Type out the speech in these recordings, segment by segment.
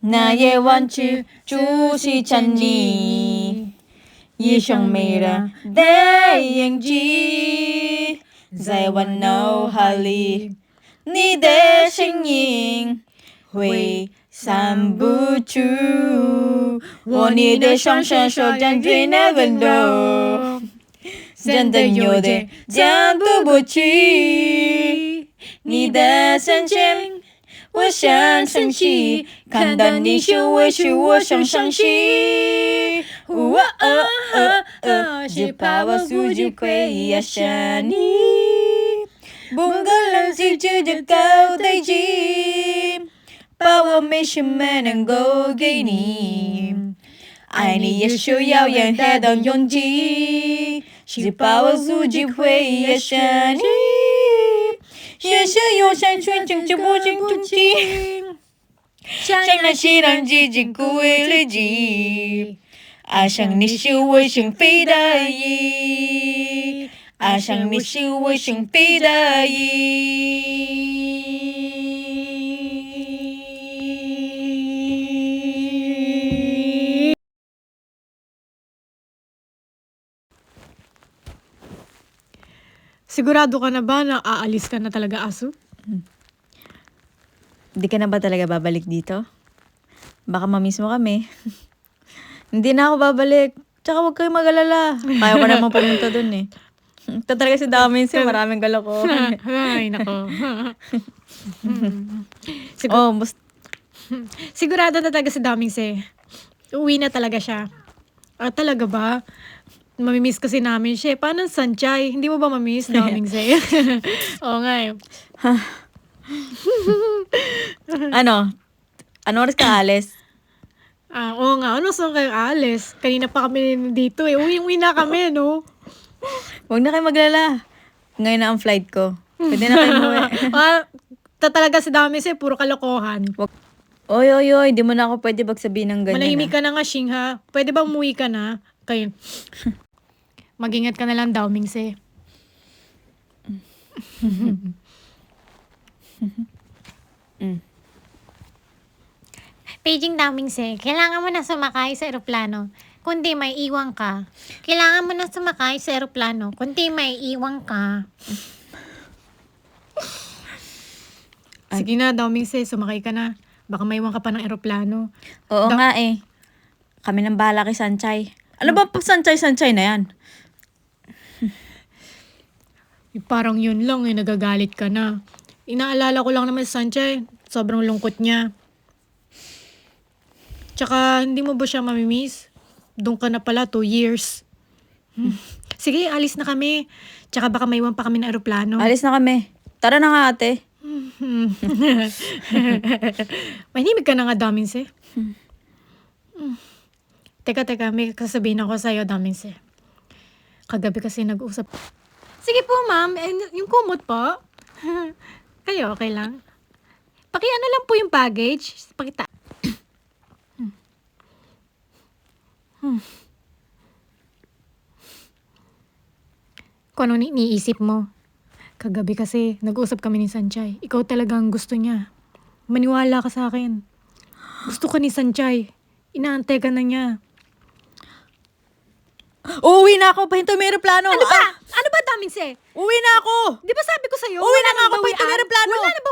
나의 원칙 주시 찬니一生美的眼睛在玩脑海里你的声音挥散不出握你的双手手掌最那温柔真的有点讲不去你的深情我想生气，看到你秀委屈，我想伤心。只怕我素质会压下你，不可能记住这高代际，把我没什么能够给你，爱你也需要人太多勇气，只怕我素质会压下你。学习又想去拯救不进途径，像那些让自己枯萎累积，爱上你是为生非的意，爱上你是为生非的意。 Sigurado ka na ba na aalis ka na talaga, Asu? Hindi ka na ba talaga babalik dito? Baka mamiss mo kami. Hindi na ako babalik. Tsaka huwag kayong mag-alala. Kaya ko naman pumunta dun eh. Ito talaga si Daminse, maraming kalokohan. Ay, nako. Sigurado na talaga si Damingse. Uwi na talaga siya. Talaga ba? Mamimiss kasi namin siya. Paano Sanchay? Hindi mo ba mamimiss Damingse? Oo nga eh. Ano? Ano oras ka alis? Oo nga. Ano saan kayo alis? Kanina pa kami dito eh. Uwi na kami, no? Huwag na kayo maglala. Ngayon na ang flight ko. Pwede na kayo umuwi. Talaga si Damingse, puro kalokohan. Oy, di mo na ako pwede magsabihin ng ganyan. Manahimik ka na nga, Shing, ha? Pwede ba umuwi ka na? Kayo. Mag-ingat ka na lang daw, Mingse. Paging daw, Mingse, kailangan mo na sumakay sa eroplano. Kundi may iwan ka. Kailangan mo na sumakay sa eroplano. Kundi may iwan ka. Sige na daw, Mingse, sumakay ka na. Baka maiwan ka pa ng eroplano. Oo nga eh. Kami nang bahala kay Sanchay. Ano ba pag Sanchay na yan? Parang yun lang eh, nagagalit ka na. Inaalala ko lang naman si Sanchay. Sobrang lungkot niya. Tsaka, hindi mo ba siya mamimiss? Doon ka na pala, 2 years. Sige, alis na kami. Tsaka baka maiwan pa kami ng eroplano. Alis na kami. Tara na nga ate. Manimig ka na nga, Damingse. Teka, may kasabihin ako sa'yo, Damingse. Kagabi kasi nag-usap. Sige po, ma'am. Yung kumot po. Kayo, okay lang? Pakiano lang po yung baggage. Pakita. Kung ano iniisip mo. Kagabi kasi, nag-usap kami ni Sanchay. Ikaw talagang gusto niya. Maniwala ka sa akin. Gusto ka ni Sanchay. Inaantay ka na niya. Uuwi na ako. Pahinto may aeroplano. Ano ba? Ano ba, Damingse? Uwi na ako. Di ba sabi ko sa'yo? Uwi na nga ako. nang Pahinto may bawian? aeroplano. Wala na ba?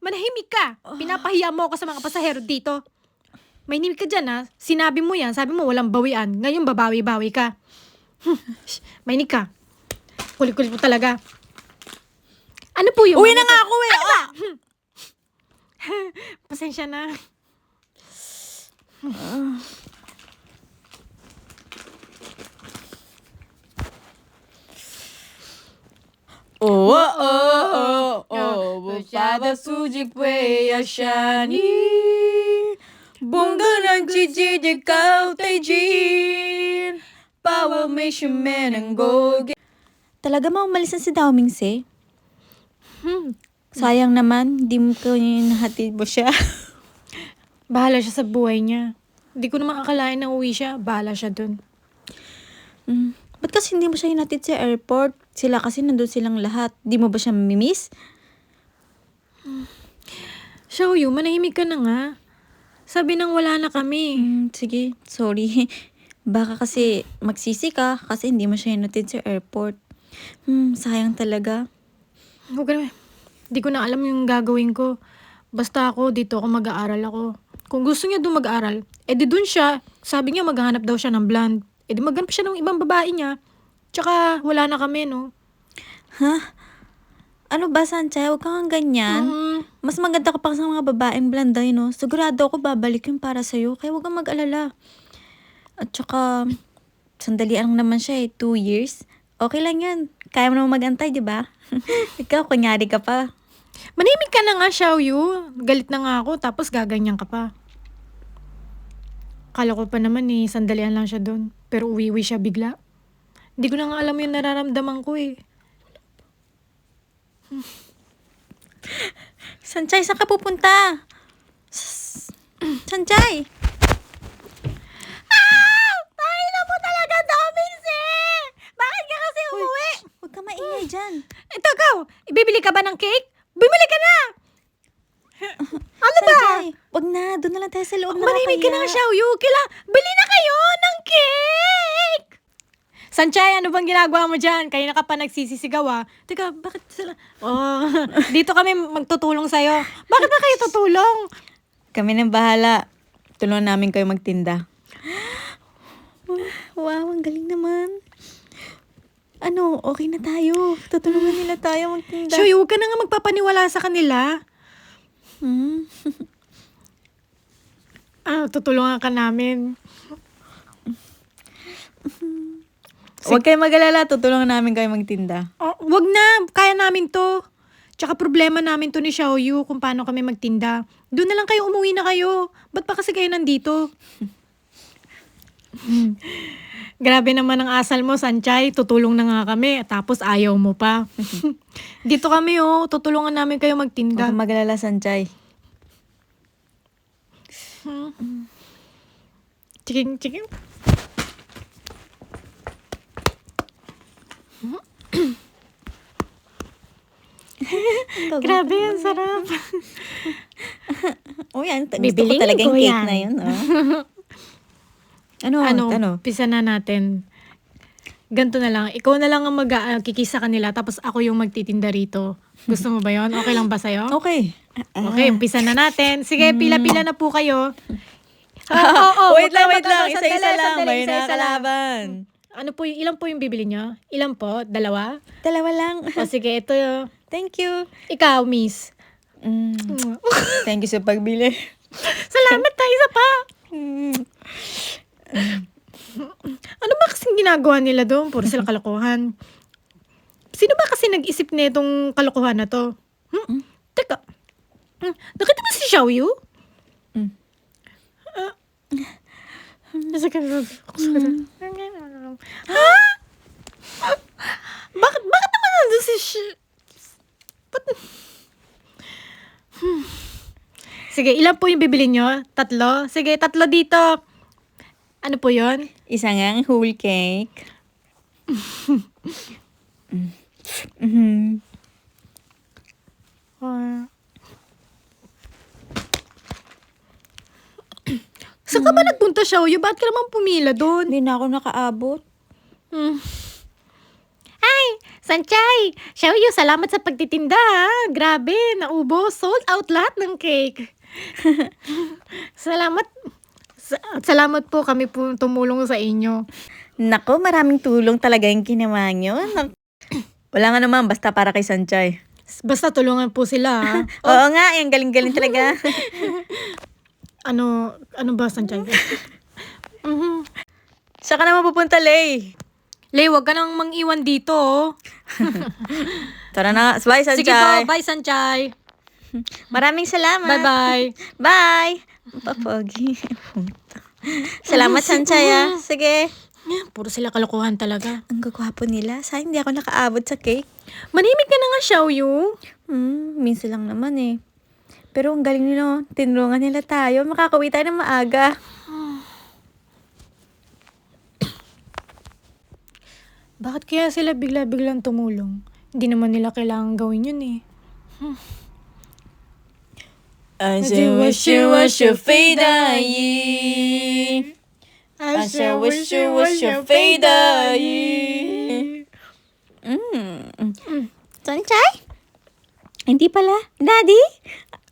Manahimik ka. Pinapahiya mo ako sa mga pasahero dito. Manahimik ka dyan, ha? Sinabi mo yan. Sabi mo walang bawian. Ngayon babawi-bawi ka. Mahinig ka. Kulit-kulit mo talaga. Ano po yung... Uwi na nga ako eh. Ano ba? Pasensya na.不下的数据会要下你，不可能自己的高代际，把我没什么能够给。Talaga mo umalis na si Daomingse? Sayang naman, di mo ko nahatid mo siya. Bahala siya sa buhay niya. Hindi ko naman akalain na uwi siya. Bahala siya dun. Ba't kasi hindi mo siya hinatid sa airport? Sila kasi nandun silang lahat. Di mo ba siya mamimiss? Xiaoyu, manahimik ka na nga. Sabi nang wala na kami. Sige, sorry. Baka kasi magsisi ka kasi hindi mo siya hinatid sa airport. Sayang talaga. Huwag ka na. Hindi ko na alam yung gagawin ko. Basta ako, dito ako mag-aaral ako. Kung gusto niya doon mag-aaral, di doon siya. Sabi niya maghahanap daw siya ng blonde. Di maghanap siya ng ibang babae niya. Tsaka wala na kami, no? Ano ba, Sanchay? Huwag kang ganyan. Mas maganda ka pa sa mga babaeng blanday, no? Sigurado ako babalik yun para sa'yo. Kaya huwag kang mag-alala. At saka, sandalian lang naman siya 2 years. Okay lang yun. Kaya mo naman mag-antay, di ba? Ikaw, kunyari ka pa. Manimik ka na nga, Xiaoyu. Galit na nga ako, tapos gaganyan ka pa. Kala ko pa naman sandalian lang siya doon. Pero uwi siya bigla. Hindi ko na nga alam yung nararamdaman ko Sanchay, saan ka pupunta? Sanchay! Ay, na po talaga, Domingse! Bakit ka kasi umuwi? Huwag ka maingay dyan. Ito, ikaw! Ibibili ka ba ng cake? Bumili ka na! Ano ba? Sanchay, huwag na. Doon na lang tayo sa loob. Manimik ka na nga, Xiaoyu. Bili na kayo ng cake! Sanchay, ano bang ginagawa mo dyan? Kanina ka pa nagsisisigaw, ah. Teka, bakit sila? Oh, dito kami magtutulong sa'yo. Bakit ba kayo tutulong? Kami nang bahala. Tulungan namin kayo magtinda. Wow, ang galing naman. Ano, okay na tayo. Tutulungan nila tayo magtinda. Xiaoyu, huwag ka na nga magpapaniwala sa kanila. Tutulungan ka namin. Huwag kayo mag-alala. Tutulungan namin kayo magtinda. Oh, wag na, kaya namin to. Tsaka problema namin to ni Xiaoyu kung paano kami magtinda. Doon na lang kayo, umuwi na kayo. Ba't pa kasi kayo nandito? Grabe naman ang asal mo, Sanchay. Tutulong na nga kami, tapos ayaw mo pa. Dito kami, tutulungan namin kayo Huwag magtinda. kang mag-alala, Sanchay. Chiking. Grabe, ang sarap. Gusto ko Bibilingin talaga yung ko cake yan. na yun. Ano? Pisa na natin. Ganto na lang. Ikaw na lang ang kikisa kanila, tapos ako yung magtitinda rito. Gusto mo ba yon? Okay lang ba sa'yo? Okay. Okay, umpisa na natin. Sige, pila-pila na po kayo. Wait lang. Sandali, Isa-isa lang. sandali, May isa-isa lang. nakakalaban. Ano po, ilan po yung bibili nyo? Ilan po? 2? Dalawa lang. O sige, ito yun. Thank you. Ikaw, miss. Thank you sa pagbili. Salamat tayo isa pa. Ano ba kasing ginagawa nila doon? Puro sila kalokohan. Sino ba kasi nag-isip na itong kalokohan na to? Teka. Nakita ba si Xiaoyu? Ha? Bakit naman nandun si Sige, ilan po yung bibili nyo? 3? Sige, 3 dito. Ano po yun? Isa ngang whole cake. Saan ka ba nagpunta, Xiaoyu? Bakit ka naman pumila doon? Hindi na ako nakaabot. Ay, Sanchay! Xiaoyu, salamat sa pagtitinda, ha? Grabe, naubos. Sold out lahat ng cake. Salamat po, kami po tumulong sa inyo. Nako, maraming tulong talaga yung ginawa nyo. Wala nga naman, basta para kay Sanchay. Basta tulungan po sila, ha? Oo nga, yung galing-galing talaga. Ano ba, Sanchay? Saan ka naman pupunta, Lay? Lay, wag ka nang mang-iwan dito, oh. Tara na, bye, Sanchay. Sige po, bye, Sanchay. Maraming salamat. Bye-bye. Bye. Papogi. Salamat, Sanchay, ah. Sige. Puro sila kalokohan talaga. Ang gagwapo nila. Sayang hindi ako nakaabot sa cake. Manimik ka na nga, Xiaoyu. Minsan lang naman eh. Pero ang galing nila, tinulungan nila tayo. Makakauwi tayo ng maaga. Bakit kaya sila bigla-biglang tumulong? Hindi naman nila kailangan gawin yun eh. I say wish you was your fade I say wish you was your fade Sanchay? Hindi pala. Daddy?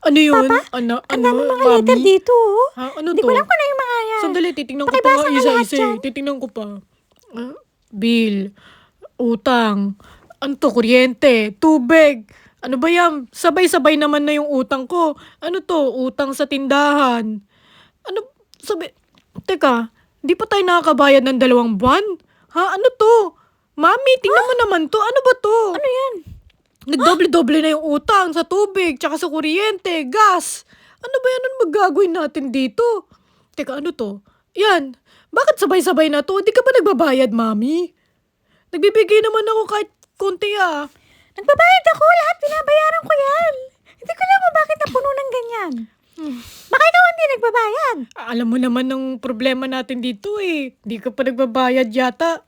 Ano yun? Papa? Ano, Ang dami mga letter dito. Ha, ano Hindi to? ko alam kung ano yung mga yan. Sandali, titingnan ko pa Pakibasa nga nga lahat isa-isa. yan. Titingnan ko pa. Bill, utang, ano to, kuryente, tubig. Ano ba yan? Sabay-sabay naman na yung utang ko. Ano to, utang sa tindahan. Ano, teka, di pa tayo nakakabayad ng 2 buwan? Ha, ano to? Mami, tingnan mo naman to. Ano ba to? Ano yan? Nagdoble-doble na yung utang sa tubig, tsaka sa kuryente, gas. Ano ba yan? Ano magagawin natin dito? Teka, ano to? Yan. Bakit sabay-sabay na to? Di ka ba nagbabayad, Mami? Nagbibigay naman ako kahit konti ah. Nagbabayad ako. Lahat binabayaran ko yan. Hindi ko alam bakit napuno ng ganyan. Baka ikaw hindi nagbabayad. Alam mo naman ng problema natin dito eh. Di ka pa nagbabayad yata.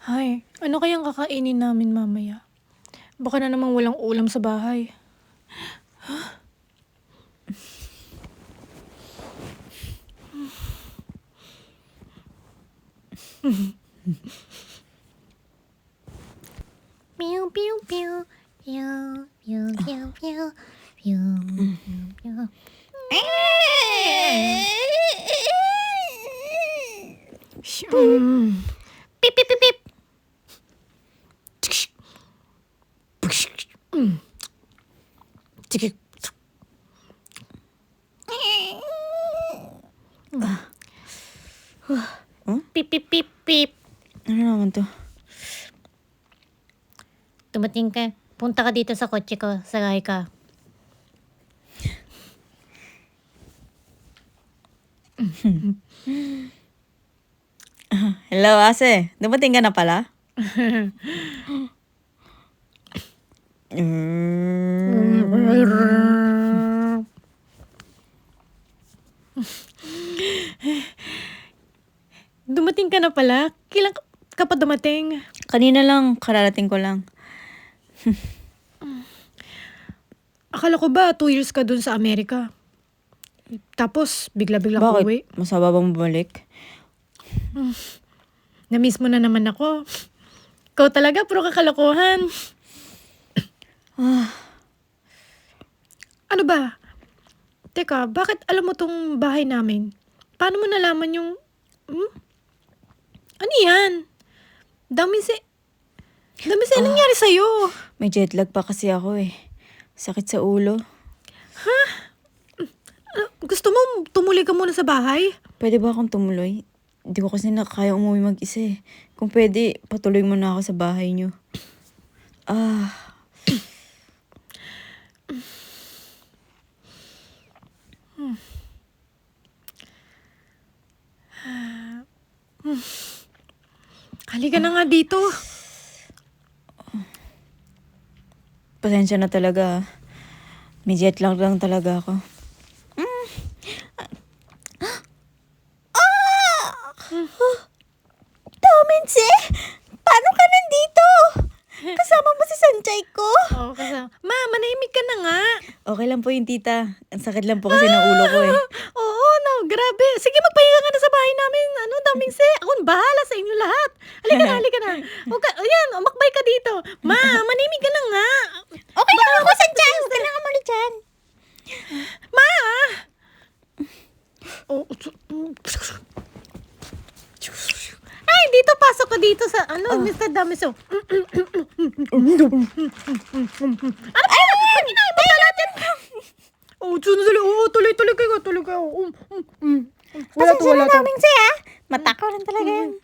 Hay, ano kayang kakainin namin mamaya? Baka na namang walang ulam sa bahay. Pew, pew, pew. Pew, pew, pew, pew. Pew, pew, pew. Pip, pip, pip, pip. Pip, pip, pip, pip. Ano naman to? Dumating ka. Punta ka dito sa kotse ko. Sagay ka. Hello, Ase. Dumating ka na pala? Dumating ka na pala? Kailan ka pa dumating? Kanina lang, kararating ko lang. Akala ko ba 2 years ka dun sa Amerika? Tapos, bigla-bigla ka uwi. Bakit? Masaba bang bumalik? Na-miss mo na naman ako. Ikaw talaga, puro kakalokohan. Ano ba? Teka, bakit alam mo tong bahay namin? Paano mo nalaman yung... Ano yan? Dami nangyari sa'yo. May jet lag pa kasi ako eh. Sakit sa ulo. Gusto mo tumuloy ka muna sa bahay? Pwede ba akong tumuloy? Hindi ko kasi nakaya umuwi mag-isa eh. Kung pwede, patuloy mo na ako sa bahay niyo. Halika na nga dito. Pasensya na talaga. May jet lag lang talaga ako. Tomense! Paano ka nandito? Kasama mo si Sanchay ko? Oo, kasama. Ma, manahimik ka na nga. Okay lang po yung tita. Ang sakit lang po kasi ng ulo ko eh. Oo, no, grabe. Sige, magpahinga ka na sa bahay namin. Daming se. Ako bahala sa inyo lahat. Halika na. Ayan, umakbay ka dito. Ma, manahimik ka na nga. Okay lang ako, Sanchay! Huwag ka lang muli dyan. Ma! Ay, dito, pasok ka dito sa, Mr. Damiso. Ano ba ginawa mo talatin? Tuloy kayo. Pasensya na namin siya. Matakaw lang talaga yan.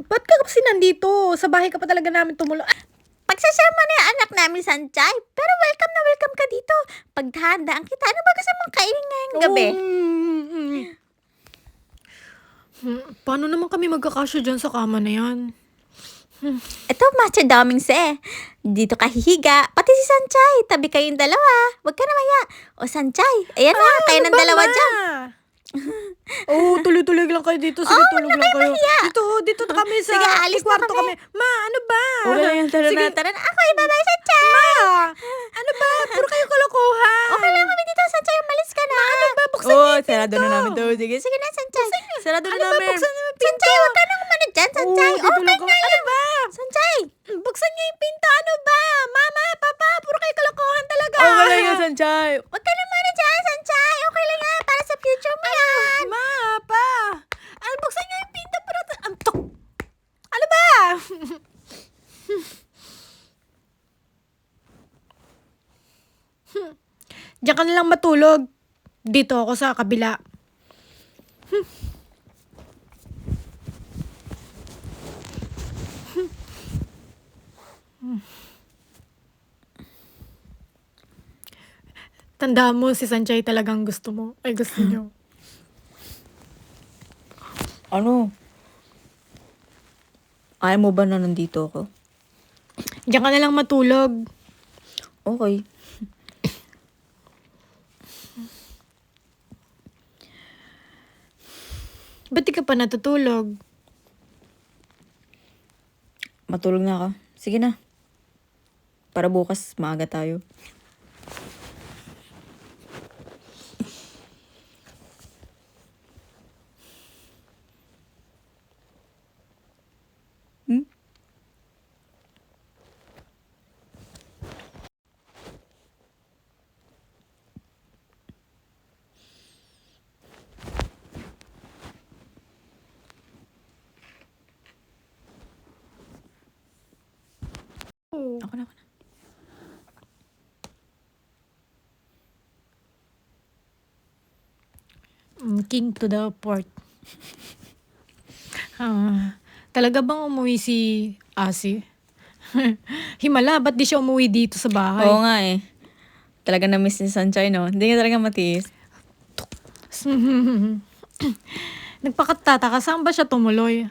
Ba't ka kasi nandito? Sa bahay ka pa talaga namin tumulo. Pagsasama na yung anak namin, Sanchay. Pero welcome na welcome ka dito. Paghandaan kita, ano ba gusto mong kainin ngayong gabi? Paano naman kami magkakasya dyan sa kama na yan? Ito, Master Domingse. Dito ka hihiga. Pati si Sanchay. Tabi kayong dalawa. Huwag ka na maya. O, Sanchay. Ayan na, kayo ng dalawa dyan. Oo, tuloy-tuloy lang kayo dito. Sige, tulog lang kayo. Dito kami sa Sige, alis na kwarto kami. kami. Ma, ano ba? Okay lang yan, tara Sige. na. Tara na, ako ibabay sa Chay. Ma, ano ba? Puro kayo kalokohan. Okay lang kami dito sa Chay. Umalis ka na. Ano ba? Buksan Oo, niyo yung sarado pinto. na namin to. Sige, Sige na, Sanchay. sarado na Ano ba? namin. Buksan niyo yung pinto. Sanchay, huwag ka nang umano dyan, Sanchay. Oo, dito Okay lang na kami. Ano yan. ba? Sanchay. Buksan niyo yung pinto. Ano ba? Mama, papa, puro kayo kalokohan talaga. Okay lang yan, Sanchay. Huwag ka naman na dyan, Sanchay. Okay lang yan. Para sa future mo yan. Ma, pa. Ano, buksan niyo yung pinto. Pero, antok. Ano ba? Diyan ka na lang matulog. Dito ako sa kabila. Tandaan mo, si Sanchay talagang gusto mo. Ay, gusto niyo. Ano? Ayaw mo ba na nandito ako? Diyan ka na lang matulog. Okay. Ba't di ka pa natutulog? Matulog na ako. Sige na. Para bukas, maaga tayo. Ako na. King to the port. Talaga bang umuwi si Asi? Himala, ba't di siya umuwi dito sa bahay? Oo nga eh. Talaga na-miss ni Sanchay, no? Hindi niya talaga matiis. Nagpakatataka, saan ba siya tumuloy?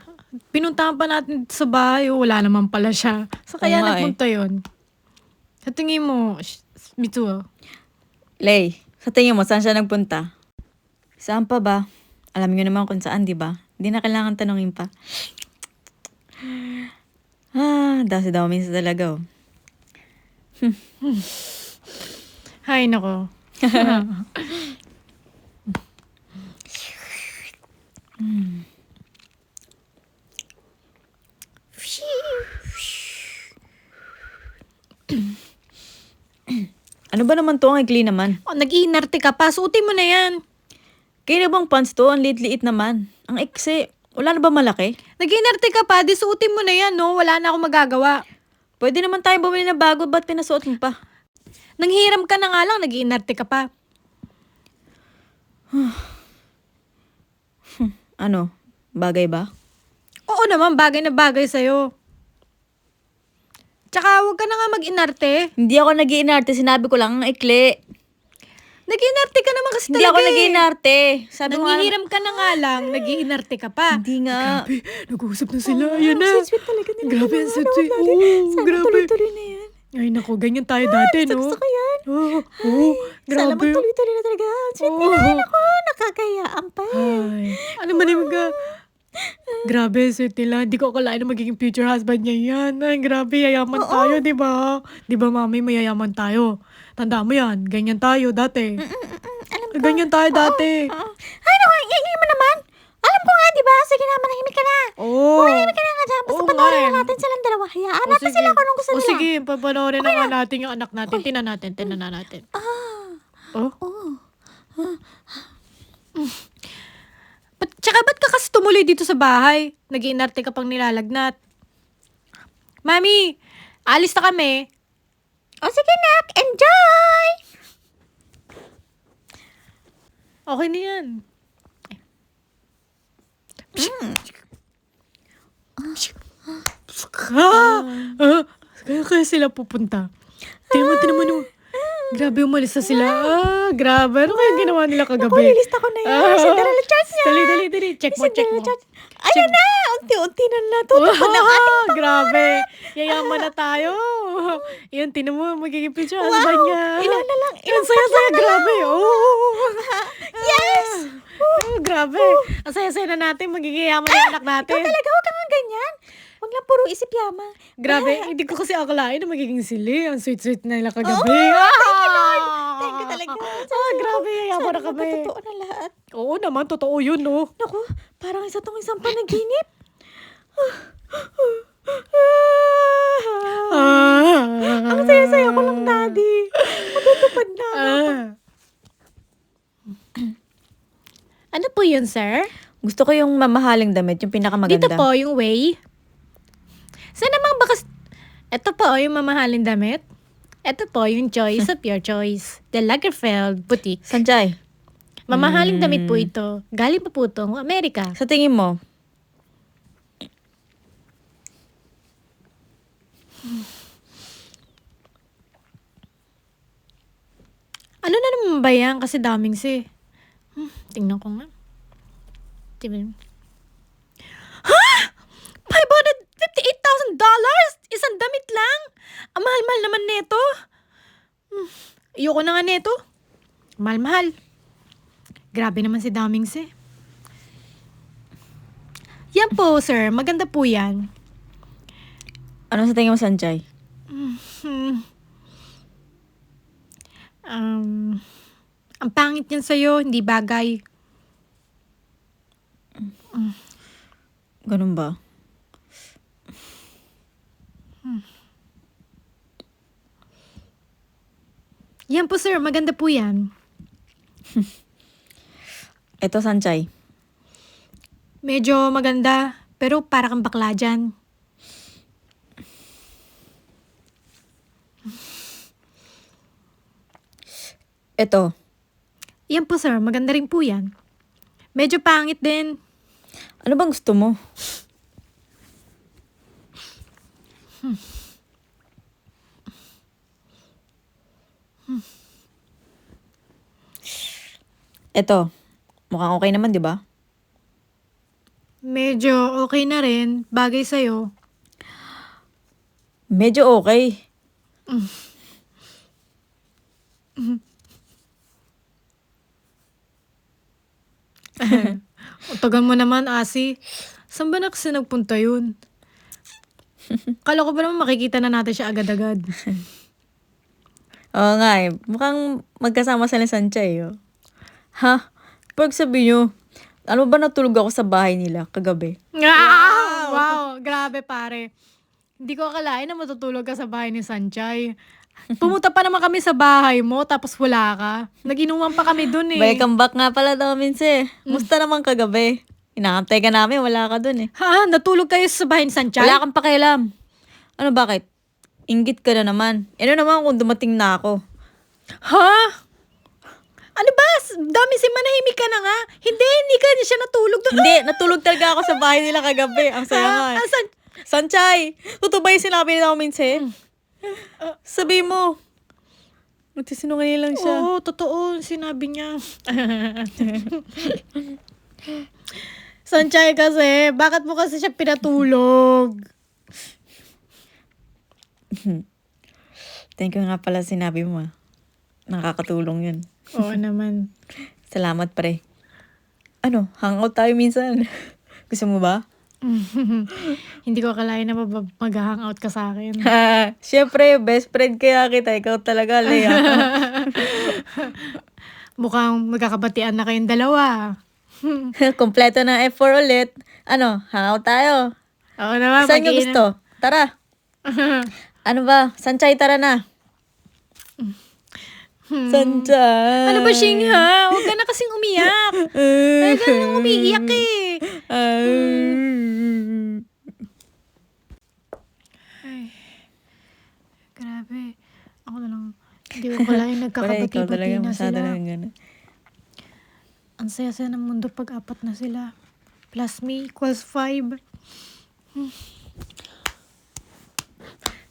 Pinuntahan pa natin sa bahay, wala naman pala siya. Sa kaya Oo nga nagpunta yun? Sa tingin mo, Mitsuo, Lay, sa tingin mo, saan siya nagpunta? Saan pa ba? Alam niyo naman kung saan, di ba? Hindi na kailangan tanongin pa. Dami sa talaga, oh. hay nako. Ano ba naman to? Ang ikli naman. Oh, nag-iinarte ka pa, suotin mo na yan. Kaya bang pants to? Ang liit-liit naman. Ang iksi. Wala na ba malaki? Nag-iinarte ka pa, di suotin mo na yan, no? Wala na akong magagawa. Pwede naman tayo bumili na bago. Ba't pinasuot mo pa? Nanghiram ka na nga lang, nag-iinarte ka pa. Ano? Bagay ba? Oo naman, bagay na bagay sa'yo. Tsaka huwag ka na nga mag-inarte. Hindi ako nag-iinarte. Sinabi ko lang ang ikli. Nag-iinarte ka naman kasi Hindi talaga ako nag-iinarte. Sabi ko nga naman- Nanghihiram ka na nga lang, nag-iinarte ka pa. Hindi nga. Grabe, nag-uusap na sila. Ayan na. Sweet talaga nila. Grabe, ang sweet. Sana Grabe. tuloy-tuloy na yan. Ay nako, ganyan tayo dati, no? Gusto ko yan. Oo, Sana grabe. magtuloy-tuloy na talaga. Ang sweet Oo. nila. Ako, nakakayaan pa. Ay, ano man yung ka? Grabe, sweet nila. Hindi ko akalain na magiging future husband niya yan. Ay, grabe, yayaman tayo, di ba? Di ba, mami, mayayaman tayo. Tanda mo yan, ganyan tayo dati. Alam ko. Ganyan tayo dati. Ay, naku, ingay mo naman. Alam ko nga, di ba? Sige na, manahimik ka na. Oo. Manahimik ka na nga dyan. Basta Oo panoorin nga na eh. natin silang dalawa. Hayaan O, natin sila kung anong gusto O, nila. sige, papanoorin na nga natin yung anak natin. Tinan natin. Oh? Tsaka ba't ka kasi tumuloy dito sa bahay? Nag-iinarte ka pang nilalagnat. Mami, alis na kami. O sige, nak. Enjoy! Okay na yan. Kaya sila pupunta. Tinan mo yung... Grabe, umalis na sila. Grabe. Ano kaya ginawa nila kagabi? Naku, lilista ko na yan. Cinderella chart niya. Dali. Check mo. Ayan na! Unti-unti na natutupan ng ating Grabe. Yayaman na tayo. Yan, tinan mo. Magiging picture husband niya. Ilan na lang? Ang saya-saya. Grabe. Oh. Yes! Grabe. Ang saya-saya na natin. Magiging yaman yung anak natin. Talaga, huwag ka nga ganyan. Huwag lang puro isip yamang. Grabe. Hindi ko kasi akalain na magiging sili. Ang sweet-sweet na nila kagabi. Thank you, Lord. Thank you talaga. Grabe. Yaman na kami. Totoo na lahat. Oo naman. Totoo yun, no? Naku, parang isa tong isang panaginip. Ang saya-saya ko lang, Daddy. Matutupad na. Ano po yun, sir? Gusto ko yung mamahaling damit, yung pinakamaganda. Dito po yung way. Saan namang bakas... Ito po yung mamahaling damit. Ito po yung choice of your choice. The Lagerfeld Boutique. Sanjay, Mamahaling damit po ito. Galing pa po itong Amerika. sa tingin mo, Ano na naman ba yan? Kasi daming si. Tingnan ko nga. Tingnan. Ha? $558,000? Isang damit lang? Ang mahal-mahal naman neto. Ayoko na nga neto. Mahal-mahal. Grabe naman si daming si. Yan po, sir. Maganda po yan. ano sa tingin mo, Sanjay? Ang pangit niyan sa'yo, hindi bagay. Ganun ba? Yan po, sir. Maganda po yan. Ito, Sanjay. Medyo maganda, pero para kang bakla dyan. Ito. Yan po, sir. Maganda rin po yan. Medyo pangit din. Ano bang gusto mo? Ito. Mukhang okay naman, di ba? Medyo okay na rin. Bagay sa'yo. Medyo okay. Tagal mo naman, Asi. Saan ba na kasi nagpunta yun? Kala ko ba naman makikita na natin siya agad-agad? Oo nga eh. Mukhang magkasama sila ni Sanjay. Oh. Ha? Pag sabi nyo, ano ba natulog ako sa bahay nila kagabi? Wow! Grabe, pare. Hindi ko akalain na matutulog ka sa bahay ni Sanchay. Pumunta pa naman kami sa bahay mo, tapos wala ka. Nag-inuman pa kami dun eh. Welcome back nga pala daw, Minse. Musta naman kagabi? Inaantay ka namin, wala ka dun eh. Ha? Natulog kayo sa bahay ni Sanchay? Wala kang pakialam. Ano bakit? Inggit ka na naman. Ano naman kung dumating na ako? Ha? Ano ba? Dami si manahimik ka na nga. Hindi ka siya natulog doon. Hindi, natulog talaga ako sa bahay nila kagabi. Ang saya nga eh. Sanchay, totoo ba yung sinabi nila ako, Minse? Sabi mo. Nagsisinungaling lang siya. Oo, totoo. Sinabi niya. Sanchay kasi, bakit mo kasi siya pinatulog? Thank you nga pala sinabi mo. Nakakatulong yun. Oo naman. Salamat, pre. Ano, hangout tayo minsan. Gusto mo ba? Hindi ko akalain na mag-hangout ka sa akin. Siyempre, best friend kaya kita. Ikaw talaga, Lea. Mukhang magkakabatian na kayong dalawa. Kompleto na F4 ulit. Ano, hangout tayo. Oo naman. Saan nyo gusto? Tara. Ano ba? Sanchay, tara na. Sanchay. Ano ba, Shingha? Huwag ka na kasing umiyak. Ay, ka nang umiiyak eh. Ay, grabe. Ako na lang. Hindi ko akalain nagkakabati-bati na sila. Ang saya-saya ng mundo pag apat na sila. Plus me equals 5.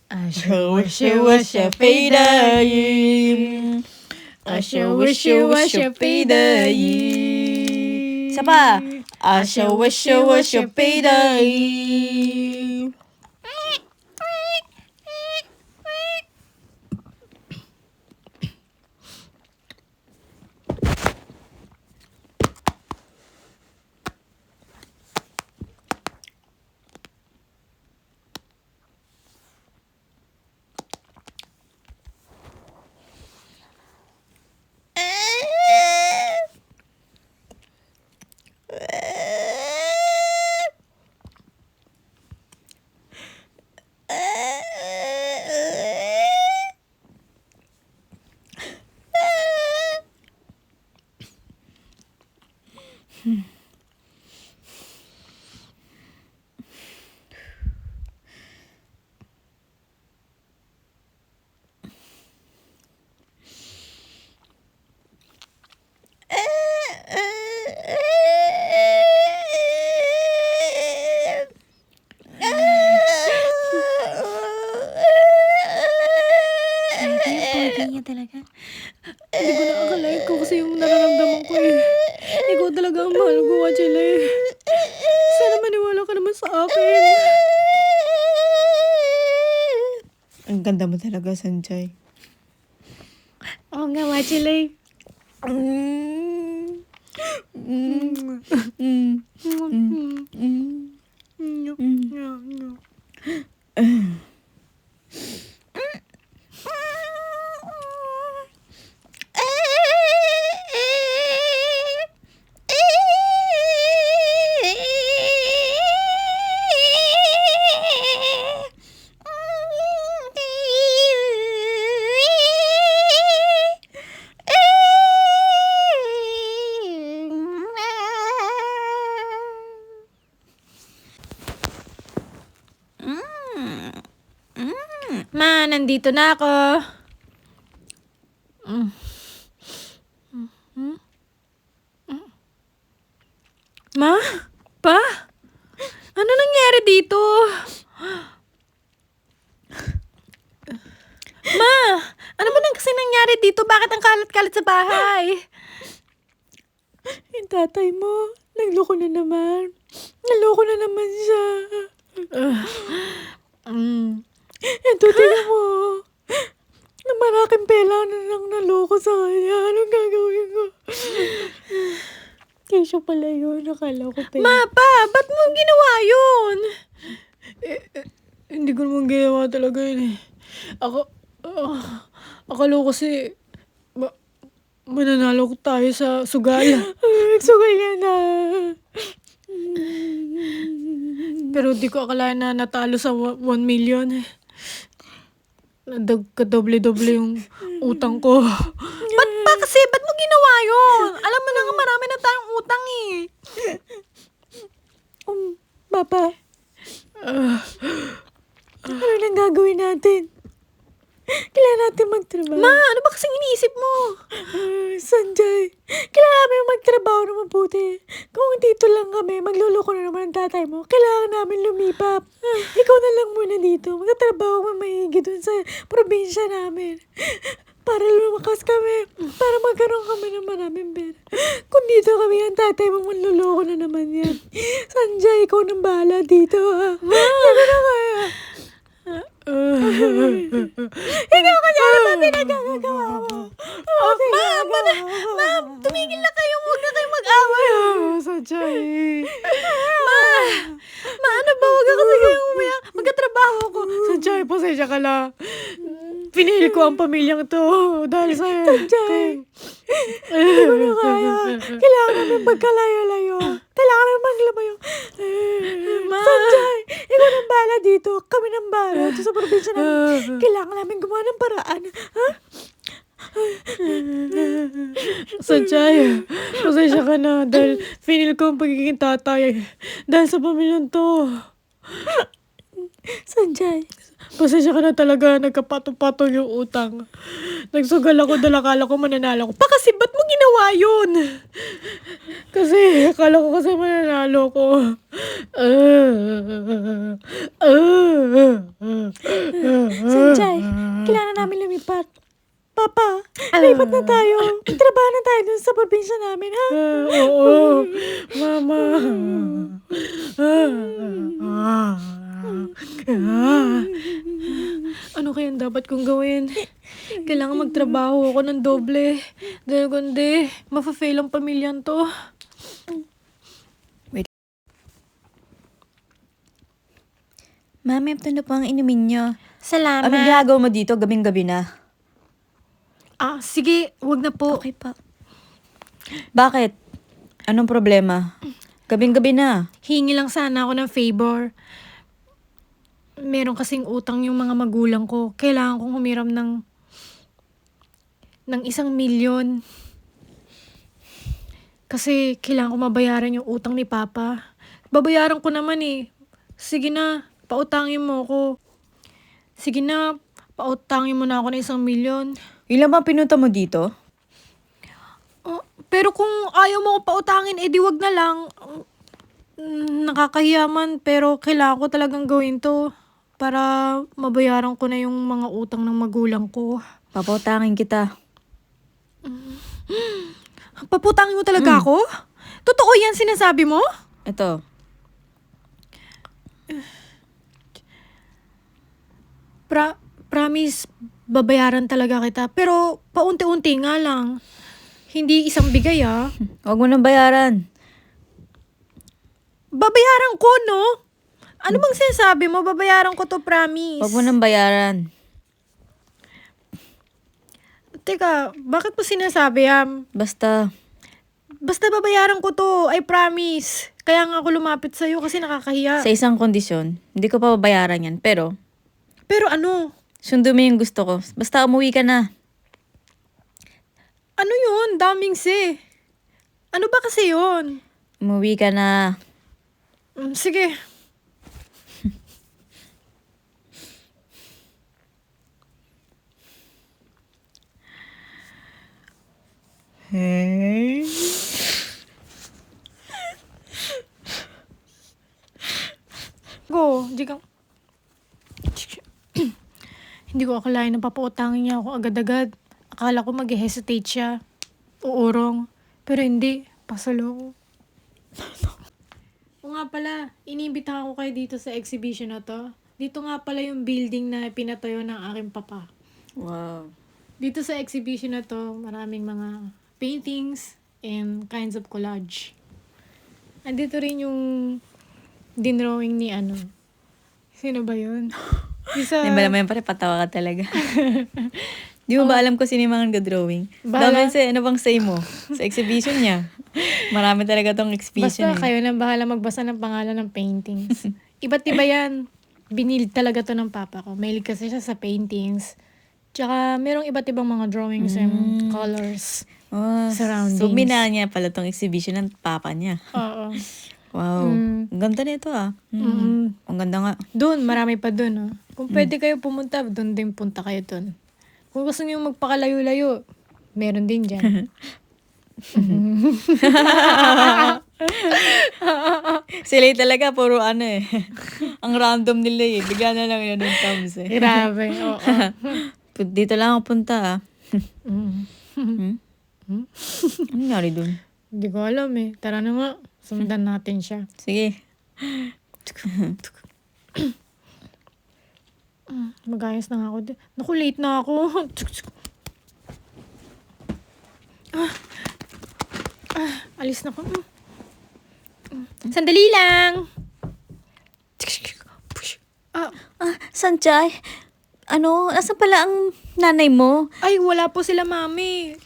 I sure wish it was your fate. I sure wish it was your fate. Isa pa. I sure wish it was your fate. Pogi niya talaga. Hindi ko nakakalain ko kasi yung nararamdaman ko eh. Ikaw talaga ang mahal ko, Wachile. Sana maniwala ka naman sa akin. Ang ganda mo talaga, Sanjay. Oo nga, Wachile. Mm. Mm. Mm. Ma, nandito na ako. Ma? Pa? Ano nangyari dito? Ma! Ano ba kasi nangyari dito? Bakit ang kalat-kalat sa bahay? Yung tatay mo, nagloko na naman. Naloko na naman siya. Ito, tingnan mo. Na malaking pera na lang naloko sa kanya. Anong gagawin ko? Kesyo pala yun. Nakala ko pera. Ma, pa! Ba't mo ginawa yun? Hindi ko naman ginawa talaga yun eh. Akala ko kasi mananalo tayo sa sugal. Nagsugal niya na. Pero di ko akala na natalo sa 1 million. Kadoble-doble yung utang ko. Ba't ba kasi? Ba't mo ginawa yun? Alam mo na nga marami na tayong utang eh. Papa, ano nang gagawin natin? Kailangan natin magtrabaho. Ma, ano ba kasing iniisip mo? Sanjay, kailangan namin magtrabaho na mabuti. Kung dito lang kami, magluloko na naman ang tatay mo. Kailangan namin lumipap. Ikaw na lang muna dito. Magtatrabaho ka maigi dun sa probinsya namin. Para lumakas kami. Para magkaroon kami ng maraming pera. Kung dito kami, ang tatay mo manluloko na naman yan. Sanjay, ikaw nang bahala dito ha. Hindi ko na kaya. Ikaw kasi ano ba pinagagagawa mo? Ma, tumigil na kayo. Huwag na kayo mag-away. Sanjay. Ma, ano ba? Huwag ka kasi kayong umiyak. Magkatrabaho ko. Sanjay, pasensya ka na. Pinili ko ang pamilyang to dahil sa'yo. Sanjay, hindi ko na kaya. Kailangan namin magkalayo-layo. Kailangan namin maglabayo. Sanjay, ikaw nang bahala dito. Kami nang bahala dito sa probinsya namin. Kailangan namin gumawa ng paraan. Ha? Sanjay, pasensya ka na dahil finil ko ang pagiging tatay dahil sa pamilyang to. Sanjay, Pasensya ka na talaga, nagkapato-pato yung utang. Nagsugal ako dahil akala ko mananalo ko. Pa kasi, ba't mo ginawa yun? Kasi, akala ko kasi mananalo ko. Sanjay, kailangan namin lumipat. Papa, lipat na tayo. Trabaho na tayo dun sa probinsya namin, ha? Oo, mama. Ano kayang dapat kong gawin? Kailangan magtrabaho ako ng doble. Dahil kundi, mafa-fail ang pamilyang to. Mami, ito na po ang inumin nyo. Salamat. Anong ginagawa mo dito? Gabing-gabi na. Sige, wag na po. Okay pa. Bakit? Anong problema? Gabing-gabi na. Hingi lang sana ako ng favor. Meron kasing utang yung mga magulang ko. Kailangan kong humiram ng 1 milyon. Kasi kailangan ko mabayaran yung utang ni Papa. Babayaran ko naman eh. Sige na, pautangin mo ako. Sige na, pautangin mo na ako ng 1,000,000. Ilan ba pinunta mo dito? Oh, pero kung ayaw mo ko pautangin, edi wag na lang. Nakakahiya man, pero kailangan ko talagang gawin to para mabayaran ko na yung mga utang ng magulang ko. Papautangin kita. Paputangin mo talaga ako? Totoo yan sinasabi mo? Ito. Promise, babayaran talaga kita. Pero paunti-unti nga lang. Hindi isang bigay ah. Huwag mo nang bayaran. Babayaran ko, no? Ano bang sinasabi mo? Babayaran ko to, promise. Huwag mo nang bayaran. Teka, bakit mo sinasabi yan? Basta, Babayaran ko to, I promise. Kaya nga ako lumapit sa'yo kasi nakakahiya. sa isang kondisyon, hindi ko pa babayaran yan. Pero, Pero ano? sundo mo yung gusto ko. Basta umuwi ka na. Ano yun? Daming si. Ano ba kasi yun? Umuwi ka na. Sige. Hey. Go, hindi ka... Hindi ko akalain na papautangin niya ako agad-agad. Akala ko mag-hesitate siya. Uurong. Pero hindi. Pasalo ko. O nga pala, iniimbitahan ko kayo dito sa exhibition na to. Dito nga pala yung building na pinatayo ng aking papa. Wow. Dito sa exhibition na to, maraming mga paintings and kinds of collage. Andito rin yung dinrawing ni ano. Sino ba yun? Isa, Di ba naman pare, patawa ka talaga. Di mo ba alam ko sino yung mga nag-drawing? Bahala. Dami ano bang say mo? Sa exhibition niya. Marami talaga tong exhibition. basta kayo na bahala magbasa ng pangalan ng paintings. Iba't iba yan. Binilid talaga to ng papa ko. Mahilig kasi siya sa paintings. Tsaka merong iba't ibang mga drawings and colors. Oh, Surroundings. so, binaan niya pala tong exhibition ng papa niya. Oo. Wow. Ang ganda nito ah. Ang ganda nga. Doon, marami pa doon. Oh. Kung pwede kayo pumunta, doon din punta kayo doon. Kung gusto niyo magpakalayo-layo, meron din dyan. Sila talaga, puro ano eh. Ang random nila eh. Bigla na lang yun yung thumbs eh. Grabe, oo. Dito lang ako punta ah. Mm. Ano nangyari dun? Hindi ko alam eh. Tara na nga, sundan natin siya. Sige. Mag-ayos na nga ako. Naku, late na ako. Alis na ako. Sandali lang. Sanchay, asan pala ang nanay mo? Ay, wala po sila, mami.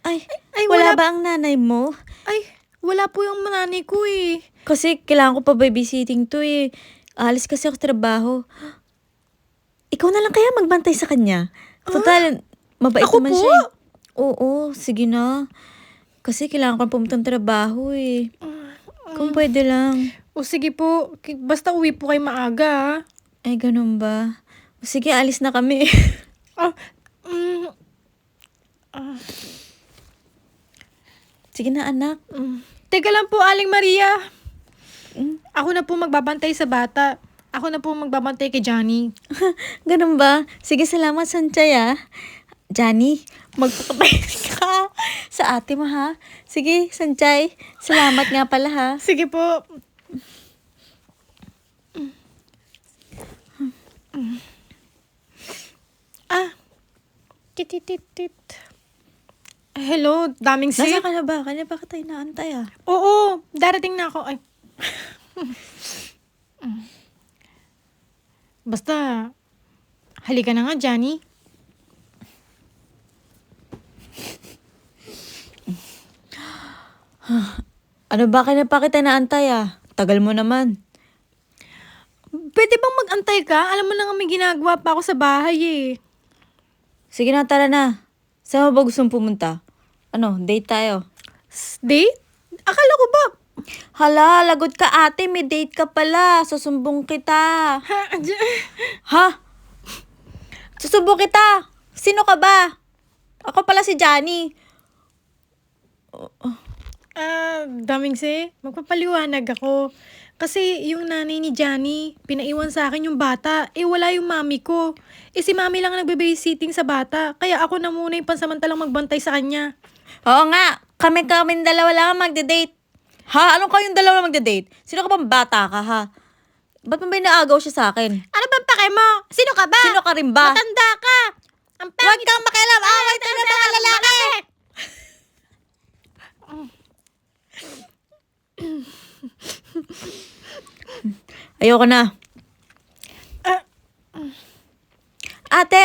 Ay, Ay, wala wala- ba ang nanay mo? Ay, wala po yung nanay ko eh. Kasi kailangan ko pa babysitting to eh. Alis kasi ako sa trabaho. Ikaw na lang kaya magbantay sa kanya. Total, mabait Ako naman po? siya. Oo, sige na. Kasi kailangan ko pumunta ng trabaho eh. Kung pwede lang. O sige po, basta uwi po kayo maaga ah. Ay, ganun ba? O, sige, alis na kami. Ah, mm, Sige na, anak. Teka lang po, Aling Maria. Ako na po magbabantay sa bata. Ako na po magbabantay kay Johnny. Ganun ba? Sige, salamat, Sanchay ah. Johnny, magpakabait ka sa ate mo ha. Sige, Sanchay. Salamat nga pala ha. Sige po. Tititit. Hello, daming Nasa sip. ka na ba? Kanya ba tayo naantay ah? Oo, darating na ako. Ay. Basta, halika na nga, Johnny. Ano ba kanya pa kita naantay ah? Tagal mo naman. Pwede bang mag-antay ka? Alam mo na nga may ginagawa pa ako sa bahay eh. Sige na, tara na. Saan mo ba gustong pumunta? Ano, date tayo? Date? Akala ko ba? Hala, lagot ka ate, may date ka pala. Susumbong kita. Ha? Susumbong kita. Sino ka ba? Ako pala si Johnny. Daming magpapaliwanag ako. Kasi yung nanay ni Johnny, pinaiwan sa akin yung bata. Wala yung mami ko. Si mami lang ang nagbe-babysitting sa bata. Kaya ako na muna yung pansamantalang magbantay sa kanya. Oo nga, kami dalawa lang ang magde-date. Ha? Anong kayong dalawa lang magde-date? Sino ka bang bata ka, ha? Ba't mo ba inaagaw siya sa akin? Ano bang pake mo? Sino ka ba? Sino ka rin ba? Matanda ka! Ang Huwag pangit! kang makialam! Away tayo ng mga lalaki! Ayoko na. Ate,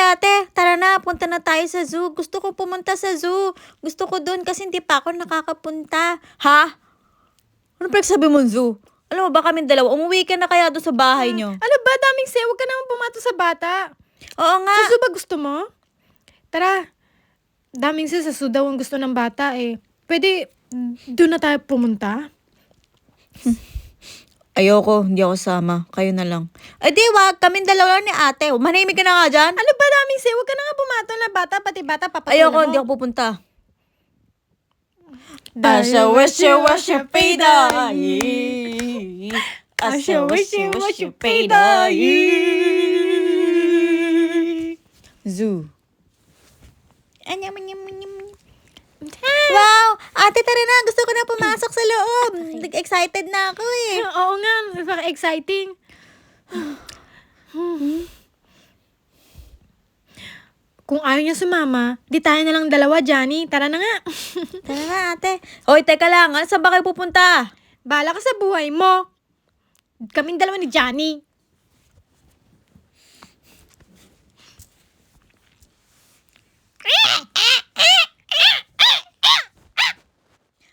tara na, punta na tayo sa zoo. Gusto ko pumunta sa zoo. Gusto ko doon kasi hindi pa ako nakakapunta. Ha? Ano pinagsabi mo zoo? Alam mo ba kaming dalawa, umuwi ka na kaya doon sa bahay nyo? Ano ba? Daming huwag ka naman pumato sa bata. Oo nga. Sa zoo ba gusto mo? Tara. Daming sa zoo daw ang gusto ng bata Pwede doon na tayo pumunta? Ayoko, hindi ako sama. Kayo na lang. Ay di, wag. Kaming dalawa lang ni ate. Manahimik ka na nga dyan. Ano ba daming huwag ka na nga pumato na bata, pati bata papatulan Ayoko, mo. hindi ako pupunta. Asya, wasya, payday. Asya, wasya, payday. Zoo. Wow! Ate, tara na. Gusto ko na pumasok sa loob. Excited na ako eh. Oo nga, exciting. Kung ayaw niya sumama, di tayo na lang dalawa, Johnny. Tara na nga. Tara na, ate. Hoy, teka lang. Saan ba kayo pupunta? Bahala ka sa buhay mo. Kaming dalawa ni Johnny.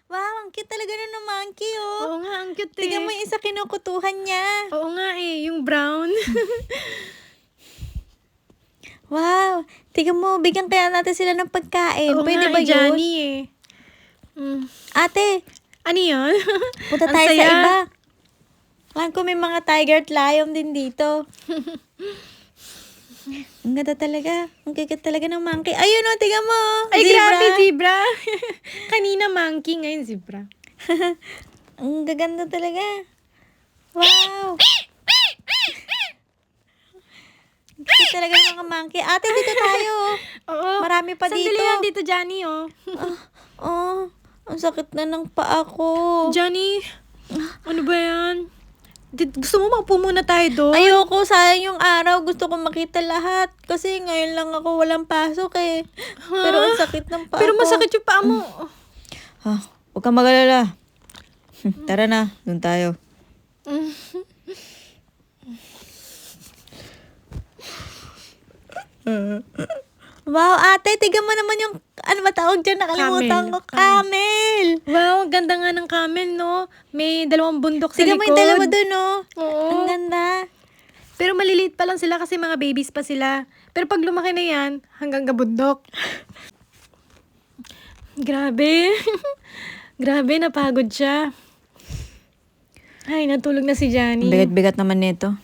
Wow, ang cute talaga ng monkey, oh. Oo nga, ang cute Tignan mo yung isa kinukutuhan niya. Oo nga yung brown. Wow, tignan mo, bigyan kaya natin sila ng pagkain. Oo Pwede nga, ba yun? Johnny Ate, Ano yun? punta Ang tayo sa saya. iba. Alam ko may mga tiger at lion din dito. Ang ganda talaga. Ang gaganda talaga ng monkey. Ayun o, tignan mo. Ay, Zebra. grabe, zebra. Kanina monkey, ngayon zebra. Ang gaganda talaga. Wow. Ganda talaga ng mga monkey. Ate, dito tayo. Oo. Marami pa Sandali dito. lang dito, Johnny, Oh, ang sakit na ng paa ko. Johnny, ano ba yan? Gusto mo maupo muna tayo doon? Ayoko, sayang yung araw. Gusto ko makita lahat. Kasi ngayon lang ako walang pasok eh. Pero ang sakit ng paa Pero ko. masakit yung paa mo. Huwag kang mag-alala. Tara na, dun tayo. Wow, ate, tignan mo naman yung, ano ba tawag dyan? Nakalimutan ko. Camel. Wow, ang ganda nga ng camel, no? May dalawang bundok sa Tignan mo likod. yung dalawa dun, oh. Oo. Ang ganda. Pero maliliit pa lang sila kasi mga babies pa sila. Pero pag lumaki na yan, hanggang gabundok. Grabe. Grabe, napagod siya. Ay, natulog na si Johnny. Bigat-bigat naman nito.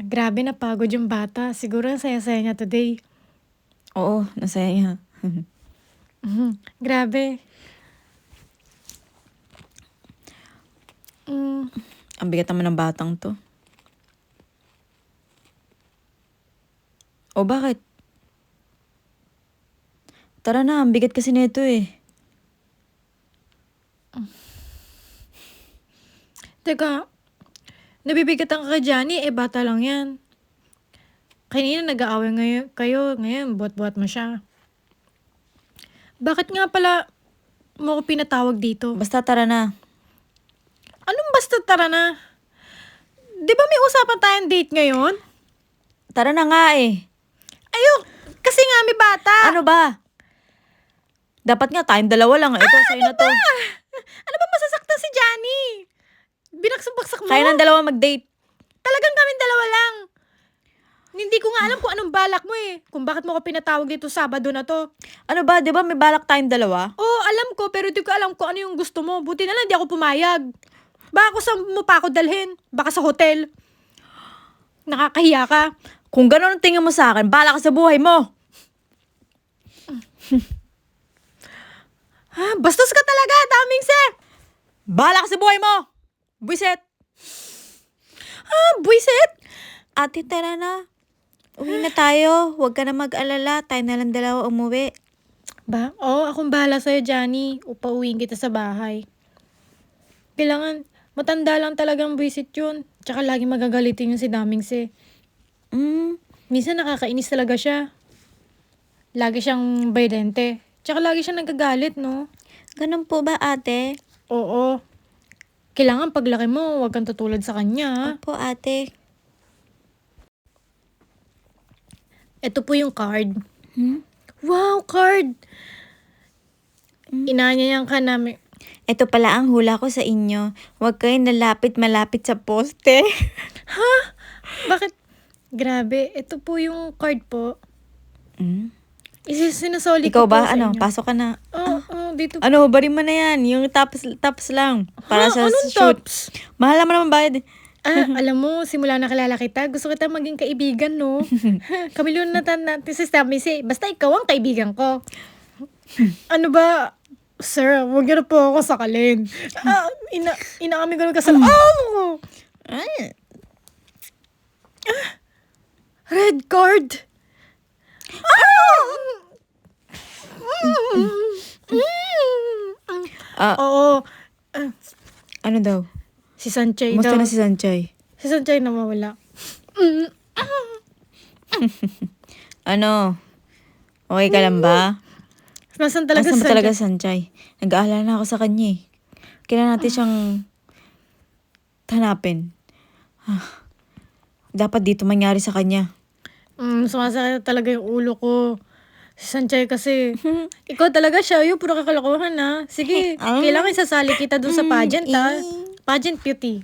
Grabe, napagod yung bata. Siguro ang saya-saya niya today. Oo, nasaya niya. Grabe. Ang bigat naman ng batang to. O bakit? Tara na, ang bigat kasi nito eh. Teka, nabibigatan ka kay Johnny, bata lang yan. Kanina nag-aaway kayo, ngayon buhat-buhat mo siya. Bakit nga pala mo ko pinatawag dito? Basta tara na. Anong basta tara na? Di ba may usapan tayong date ngayon? Tara na nga eh. Ayun, kasi nga may bata. Ano ba? Dapat nga, tayong dalawa lang. Ito, sa'yo na to. Ano ba masasaktan si Johnny? Binaksabaksak mo? Kaya ng dalawa mag-date. Talagang kaming dalawa lang. Hindi ko nga alam kung anong balak mo eh. Kung bakit mo ko pinatawag dito Sabado na to. Ano ba, di ba may balak tayong dalawa? Oo, alam ko, pero di ko alam kung ano yung gusto mo. Buti na lang di ako pumayag. Baka kung saan mo pa ako dalhin? Baka sa hotel. Nakakahiya ka. Kung gano'n ang tingin mo sa akin, bahala ka sa buhay mo. Ha, bastos ka talaga, daming se. Bahala ka sa buhay mo. Buisit. Buisit. Ate, tara na. Uwi na tayo. Huwag ka na mag-alala. Tayo na lang dalawa umuwi. Ba? Oo, akong bahala sa'yo, Johnny. Upauwiin kita sa bahay. Kailangan, matanda lang talagang buisit yun. Tsaka lagi magagalitin yung si Daming se. Minsan nakakainis talaga siya. Lagi siyang baydente. Tsaka lagi siyang nagagalit, no? Ganun po ba, ate? Oo. Kailangan paglaki mo, huwag kang tutulad sa kanya, ha? Opo, ate. Ito po yung card. Hmm? Wow, card! Inanyayan ka namin. Ito pala ang hula ko sa inyo. Huwag kayong malapit sa poste. Bakit? Grabe, ito po yung card po. Sinasoli Ikaw ko po ba? sa Ano? inyo. Pasok ka na. Oo, dito po. Ano, hubarin mo na yan. Yung tops lang. Para sa Anong shoot. tops? Mahal naman naman bayad. Alam mo, simula na kilala kita, gusto kita maging kaibigan, no? Kami lunatan natin sa Stamisi. Basta ikaw ang kaibigan ko. Ano ba? Sir, huwag niyo na po ako sakalin. Inaamin ko lang kasal. Red card! Oo. Ano daw? Si Sanchay Kumusta daw. na si Sanchay? Si Sanchay na mawala. Ano? Okay ka lang ba? Nasaan talaga Nasaan si ba Sanchay? talaga si Sanchay? Nag-aalala na ako sa kanya eh. Kailangan natin siyang hanapin. Dapat dito mangyari sa kanya. Sumasakit talaga yung ulo ko. Si Sanchay kasi, ikaw talaga siya, yung puro kakalokohan ha. Sige, kailangan isasali kita dun sa pageant ha. Pageant beauty.